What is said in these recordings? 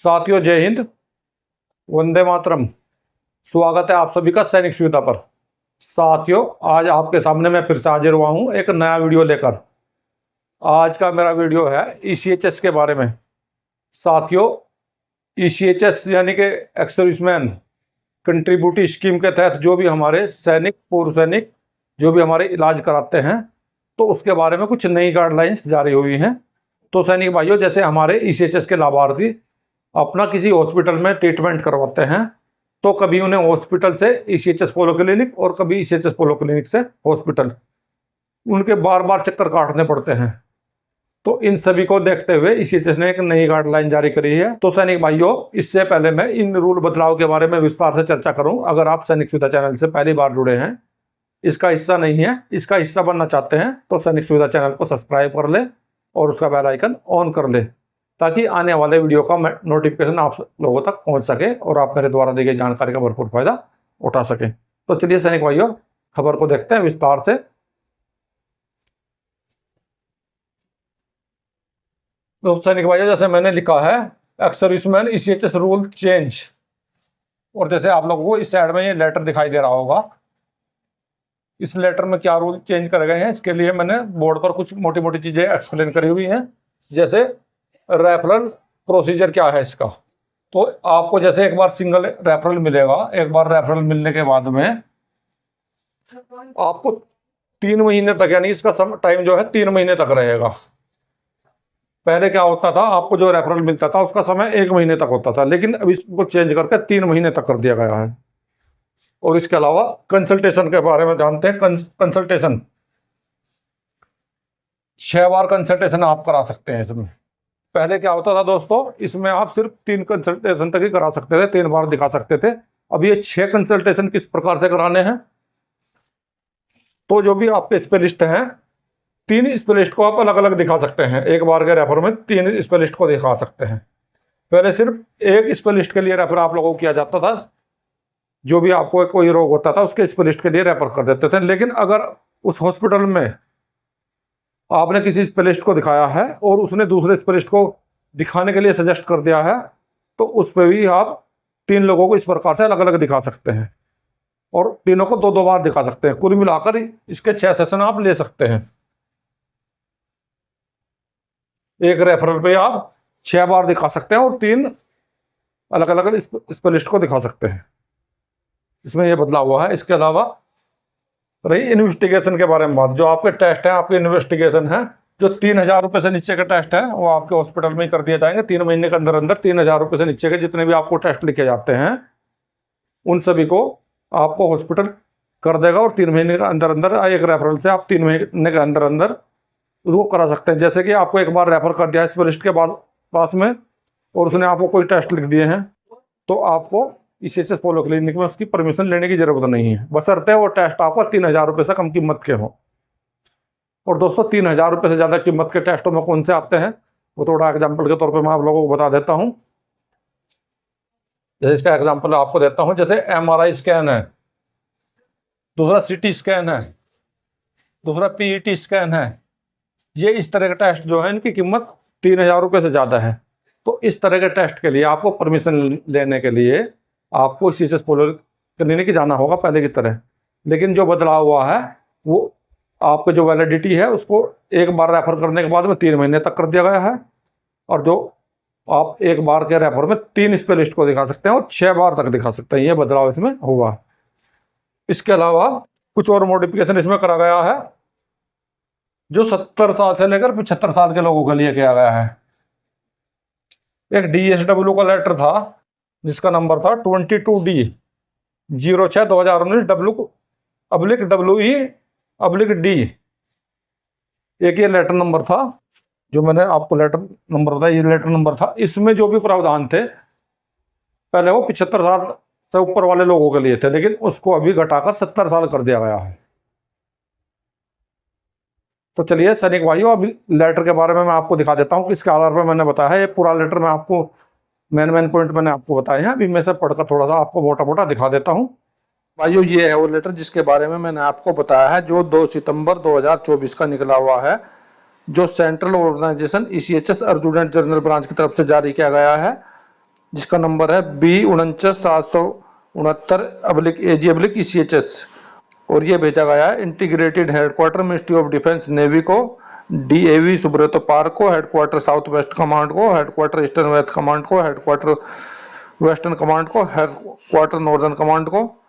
साथियों, जय हिंद, वंदे मातरम। स्वागत है आप सभी का सैनिक सुविधा पर। साथियों, आज आपके सामने मैं फिर से हाजिर हुआ हूँ एक नया वीडियो लेकर। आज का मेरा वीडियो है ECHS के बारे में। साथियों, ECHS यानी कि एक्स सर्विसमैन कंट्रीब्यूटी स्कीम के तहत जो भी हमारे सैनिक, पूर्व सैनिक जो भी हमारे इलाज कराते हैं, तो उसके बारे में कुछ नई गाइडलाइंस जारी हुई हैं। तो सैनिक भाइयों, जैसे हमारे ECHS के लाभार्थी अपना किसी हॉस्पिटल में ट्रीटमेंट करवाते हैं, तो कभी उन्हें हॉस्पिटल से ECHS पोलो क्लिनिक और कभी ECHS पोलो क्लिनिक से हॉस्पिटल, उनके बार बार चक्कर काटने पड़ते हैं। तो इन सभी को देखते हुए ECHS ने एक नई गाइडलाइन जारी करी है। तो सैनिक भाइयों, इससे पहले मैं इन रूल बदलाव के बारे में विस्तार से चर्चा करूं। अगर आप सैनिक सुविधा चैनल से पहली बार जुड़े हैं, इसका हिस्सा नहीं है, इसका हिस्सा बनना चाहते हैं, तो सैनिक सुविधा चैनल को सब्सक्राइब कर ले और उसका बेल आइकन ऑन कर ले, ताकि आने वाले वीडियो का नोटिफिकेशन आप लोगों तक पहुंच सके और आप मेरे द्वारा दी गई जानकारी का भरपूर फायदा उठा सकें। तो चलिए सैनिक भाइयों, खबर को देखते हैं विस्तार से। तो सैनिक भाइयों, जैसे मैंने लिखा है ex serviceman ECHS rule change, और जैसे आप लोगों को इस साइड में ये लेटर दिखाई दे रहा होगा, इस लेटर में क्या रूल चेंज कर गए हैं, इसके लिए मैंने बोर्ड पर कुछ मोटी मोटी चीजें एक्सप्लेन करी हुई हैं। जैसे रेफरल प्रोसीजर क्या है इसका, तो आपको जैसे एक बार सिंगल रेफरल मिलेगा, एक बार रेफरल मिलने के बाद में आपको 3 महीने तक, यानी इसका टाइम जो है 3 महीने तक रहेगा। पहले क्या होता था, आपको जो रेफरल मिलता था उसका समय 1 महीने तक होता था, लेकिन अब इसको चेंज करके 3 महीने तक कर दिया गया है। और इसके अलावा कंसल्टेशन के बारे में जानते हैं। कंसल्टेशन 6 बार कंसल्टेशन आप करा सकते हैं इसमें। पहले क्या होता था दोस्तों, इसमें आप सिर्फ 3 कंसल्टेशन तक ही करा सकते थे, 3 बार दिखा सकते थे। अब ये 6 कंसल्टेशन किस प्रकार से कराने हैं, तो जो भी आपके स्पेशलिस्ट हैं, 3 स्पेशलिस्ट को आप अलग अलग दिखा सकते हैं। एक बार के रेफर में 3 स्पेशलिस्ट को दिखा सकते हैं। पहले सिर्फ एक स्पेशलिस्ट के लिए रेफर आप लोगों को किया जाता था, जो भी आपको कोई रोग होता था उसके स्पेशलिस्ट के लिए रेफर कर देते थे। लेकिन अगर उस हॉस्पिटल में आपने किसी स्पेशलिस्ट को दिखाया है और उसने दूसरे स्पेशलिस्ट को दिखाने के लिए सजेस्ट कर दिया है, तो उस पर भी आप 3 लोगों को इस प्रकार से अलग अलग दिखा सकते हैं, और तीनों को 2-2 बार दिखा सकते हैं। कुल मिलाकर इसके 6 सेशन आप ले सकते हैं। एक रेफरल पे आप 6 बार दिखा सकते हैं और 3 अलग अलग स्पेशलिस्ट को दिखा सकते हैं। इसमें यह बदलाव हुआ है। इसके अलावा रही इन्वेस्टिगेशन के बारे में बात, जो आपके टेस्ट हैं, आपके इन्वेस्टिगेशन है, जो 3000 रुपये से नीचे के टेस्ट हैं, वो आपके हॉस्पिटल में ही कर दिए जाएंगे। 3 महीने के अंदर अंदर 3000 रुपये से नीचे के जितने भी आपको टेस्ट लिखे जाते हैं, उन सभी को आपको हॉस्पिटल कर देगा। और 3 महीने के अंदर अंदर एक रेफरल से आप 3 महीने के अंदर अंदर उसको करा सकते हैं। जैसे कि आपको एक बार रेफर कर दिया है स्पेशलिस्ट के पास में, और उसने आपको कोई टेस्ट लिख दिए हैं, तो आपको ECHS पोलो क्लिनिक में उसकी परमिशन लेने की जरूरत नहीं है, बशर्ते वो टेस्ट आपको 3000 रुपये से कम कीमत के हों। और दोस्तों, 3000 रुपये से ज़्यादा कीमत के टेस्टों में कौन से आते हैं, वो थोड़ा एग्जाम्पल के तौर पे मैं आप लोगों को बता देता हूँ। जैसे इसका एग्जाम्पल आपको देता हूँ, जैसे MRI स्कैन है, दूसरा CT स्कैन है, दूसरा PET स्कैन है। ये इस तरह के टेस्ट जो है, इनकी कीमत 3000 रुपये से ज़्यादा है। तो इस तरह के टेस्ट के लिए आपको परमिशन लेने के लिए आपको ECHS पोलो क्लिनिक जाना होगा पहले की तरह। लेकिन जो बदलाव हुआ है, वो आपको जो वैलिडिटी है उसको एक बार रेफर करने के बाद में 3 महीने तक कर दिया गया है। और जो आप एक बार के रेफर में 3 स्पेशलिस्ट को दिखा सकते हैं और 6 बार तक दिखा सकते हैं। ये बदलाव इसमें हुआ। इसके अलावा कुछ और मॉडिफिकेशन इसमें करा गया है, जो 70 साल से लेकर 75 साल के लोगों के लिए किया गया है। एक DSW का लेटर था, जिसका नंबर था 22D06/2019/WE/D। एक ये लेटर नंबर था, जो मैंने आपको लेटर नंबर बताया, ये लेटर नंबर था। इसमें जो भी प्रावधान थे, पहले वो 75 साल से ऊपर वाले लोगों के लिए थे, लेकिन उसको अभी घटाकर 70 साल कर दिया गया है। तो चलिए सैनिक भाइयों, अभी लेटर के बारे में मैं आपको दिखा देता हूँ, किसके आधार पर मैंने बताया है। ये पूरा लेटर मैं आपको मेन पॉइंट मैंने आपको बताए हैं। अभी मैं से पढ़कर थोड़ा सा आपको मोटा मोटा दिखा देता हूँ। भाइयों, ये है वो लेटर जिसके बारे में मैंने आपको बताया है, जो 2 सितंबर 2024 का निकला हुआ है, जो central organisation ECHS adjutant general branch की तरफ से जारी किया गया है। जिसका नंबर है B49,769/AG/ECHS, और ये भेजा गया है integrated headquarter ministry of defence navy को, DAV सुब्रतो पार्क को, हेडक्वार्टर साउथ वेस्ट कमांड को, हेडक्वार्टर ईस्टर्न वेस्ट कमांड को, हेडक्वार्टर वेस्टर्न कमांड को, हेडक्वार्टर नॉर्दर्न कमांड को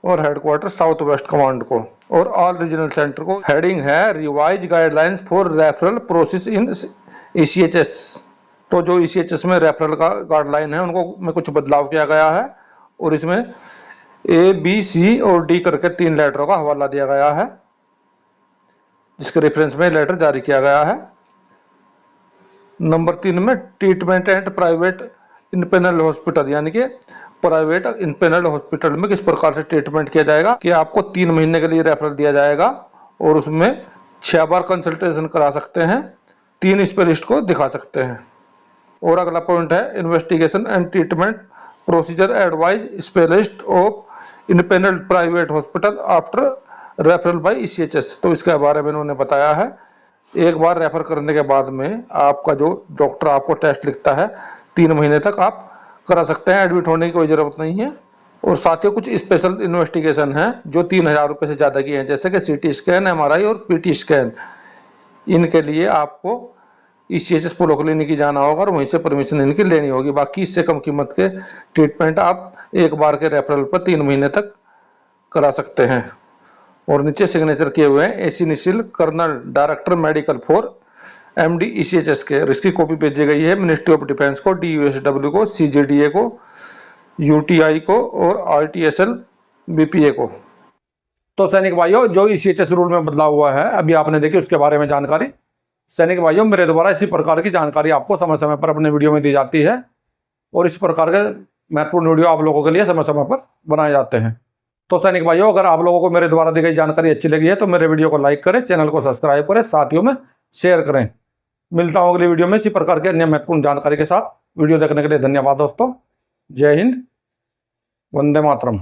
और हेडक्वार्टर साउथ वेस्ट कमांड को, और ऑल रीजनल सेंटर को। हेडिंग है revise guidelines for referral process in ECHS। तो जो ECHS में रेफरल का गाइडलाइन है उनको में कुछ बदलाव किया गया है, और इसमें A, B, C और D करके 3 लेटरों का हवाला दिया गया है, जिसके रेफरेंस में लेटर जारी किया गया है। नंबर 3 में ट्रीटमेंट एंड प्राइवेट इनपेनल हॉस्पिटल, यानी कि प्राइवेट इनपेनल हॉस्पिटल में किस प्रकार से ट्रीटमेंट किया जाएगा कि आपको 3 महीने के लिए रेफरल दिया जाएगा और उसमें 6 बार कंसल्टेशन करा सकते हैं, 3 स्पेशलिस्ट को दिखा सकते हैं। और अगला पॉइंट है investigation and treatment procedure advise specialist of empanel private hospital after referral by ECHS। तो इसके बारे में उन्होंने बताया है, एक बार रेफर करने के बाद में आपका जो डॉक्टर आपको टेस्ट लिखता है 3 महीने तक आप करा सकते हैं, एडमिट होने की कोई ज़रूरत नहीं है। और साथ ही कुछ स्पेशल इन्वेस्टिगेशन है जो 3000 रुपये से ज़्यादा की हैं, जैसे कि CT स्कैन, MRI और PT स्कैन। इनके लिए आपको ECHS पोलो क्लिनिक की जाना होगा और वहीं से परमिशन इनकी लेनी होगी। बाकी इससे कम कीमत के ट्रीटमेंट आप एक बार के रेफरल पर 3 महीने तक करा सकते हैं। और नीचे सिग्नेचर किए हुए हैं AC Nishil colonel director medical for MD ECHS के। इसकी कॉपी भेजी गई है मिनिस्ट्री ऑफ डिफेंस को, DUSW को, CJDA को, UTI को और RTSL BPA को। तो सैनिक भाइयों, जो ECHS रूल में बदलाव हुआ है अभी आपने देखी, उसके बारे में जानकारी। सैनिक भाइयों, मेरे द्वारा इसी प्रकार की जानकारी आपको समय समय पर अपने वीडियो में दी जाती है और इस प्रकार के महत्वपूर्ण वीडियो आप लोगों के लिए समय समय पर बनाए जाते हैं। तो सैनिक भाइयों, अगर आप लोगों को मेरे द्वारा दी गई जानकारी अच्छी लगी है तो मेरे वीडियो को लाइक करें, चैनल को सब्सक्राइब करें, साथियों में शेयर करें। मिलता हूं अगली वीडियो में इसी प्रकार के अन्य महत्वपूर्ण जानकारी के साथ। वीडियो देखने के लिए धन्यवाद दोस्तों। जय हिंद, वंदे मातरम।